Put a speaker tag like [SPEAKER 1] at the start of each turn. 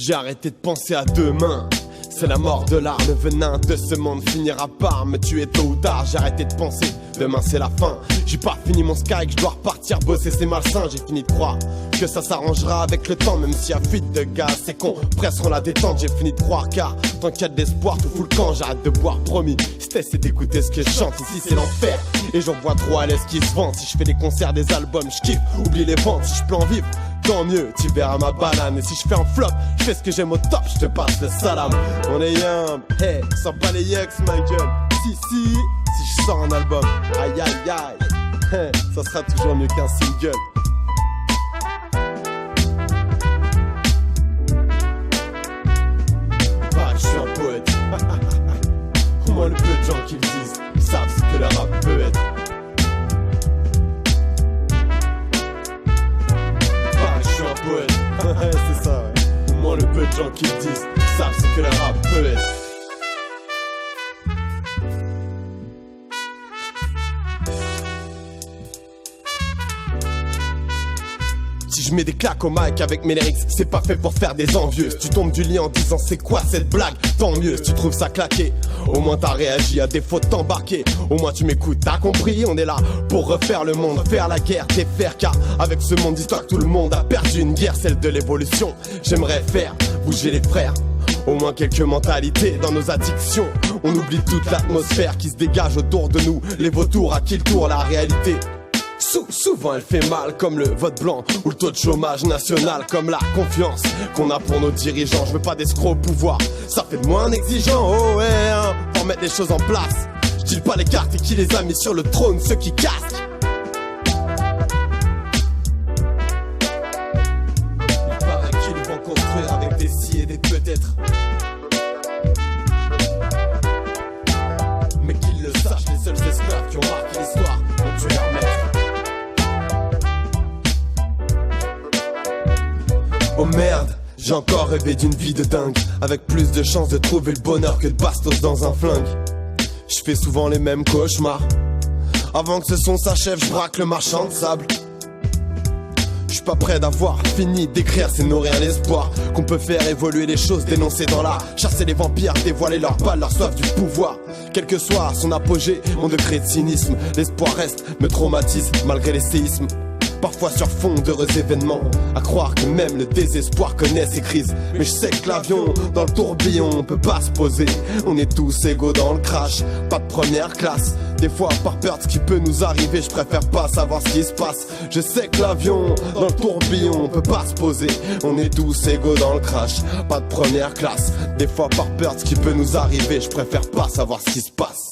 [SPEAKER 1] J'ai arrêté de penser à demain. C'est la mort de l'art, le venin de ce monde finira par me tuer tôt ou tard. J'ai arrêté de penser, demain c'est la fin. J'ai pas fini mon sky, que je dois repartir bosser, c'est malsain. J'ai fini de croire que ça s'arrangera avec le temps. Même s'il y a fuite de gaz, c'est con, presseront la détente. J'ai fini de croire car tant qu'il y a de l'espoir, tout fout le camp. J'arrête de boire, promis, c'est d'écouter ce que je chante. Ici c'est l'enfer et j'en vois trop à l'aise qui se vend. Si je fais des concerts, des albums, je kiffe, oublie les ventes. Si je peux en vivre, tant mieux, tu verras ma banane. Et si je fais un flop, je fais ce que j'aime au top, je te passe le salam. On est young, hey, sans pas les yeux, ma gueule. Si je sors un album, aïe aïe aïe, hey, ça sera toujours mieux qu'un single. Bah, je suis un poète. Au moins le peu de gens qui me disent, ils savent ce que le rap peut être. Bah, je suis un poète. C'est ça, ouais. Au moins le peu de gens qui me disent, ils savent ce que le rap peut être. Si je mets des claques au mic avec mes lyrics, c'est pas fait pour faire des envieux. Si tu tombes du lit en disant c'est quoi cette blague, tant mieux. Si tu trouves ça claqué, au moins t'as réagi, à défaut de t'embarquer. Au moins tu m'écoutes, t'as compris, on est là pour refaire le monde, faire la guerre, défaire. Car avec ce monde d'histoire, tout le monde a perdu une guerre, celle de l'évolution. J'aimerais faire bouger les frères, au moins quelques mentalités dans nos addictions. On oublie toute l'atmosphère qui se dégage autour de nous. Les vautours à qui le tour, la réalité souvent elle fait mal, comme le vote blanc ou le taux de chômage national, comme la confiance qu'on a pour nos dirigeants. Je veux pas d'escrocs au pouvoir, ça fait de moi un exigeant. Oh ouais, hein, pour mettre les choses en place. Je dis pas les cartes et qui les a mis sur le trône, ceux qui casquent. Il paraît qu'ils vont construire avec des si et des peut-être. Mais qu'ils le sachent, les seuls esclaves qui ont marqué l'histoire ont tué leur maître. Oh merde, j'ai encore rêvé d'une vie de dingue, avec plus de chances de trouver le bonheur que de bastos dans un flingue. Je fais souvent les mêmes cauchemars. Avant que ce son s'achève, je braque le marchand de sable. Je suis pas prêt d'avoir fini d'écrire, c'est nourrir l'espoir qu'on peut faire évoluer les choses, dénoncer dans l'art, chasser les vampires, dévoiler leur balle, leur soif du pouvoir. Quel que soit son apogée, mon degré de cynisme, l'espoir reste, me traumatise malgré les séismes. Parfois sur fond d'heureux événements, à croire que même le désespoir connaît ses crises. Mais je sais que l'avion, dans le tourbillon, on peut pas se poser. On est tous égaux dans le crash, pas de première classe. Des fois par peur de ce qui peut nous arriver, je préfère pas savoir ce qui se passe. Je sais que l'avion, dans le tourbillon, on peut pas se poser. On est tous égaux dans le crash, pas de première classe. Des fois par peur de ce qui peut nous arriver, je préfère pas savoir ce qui se passe.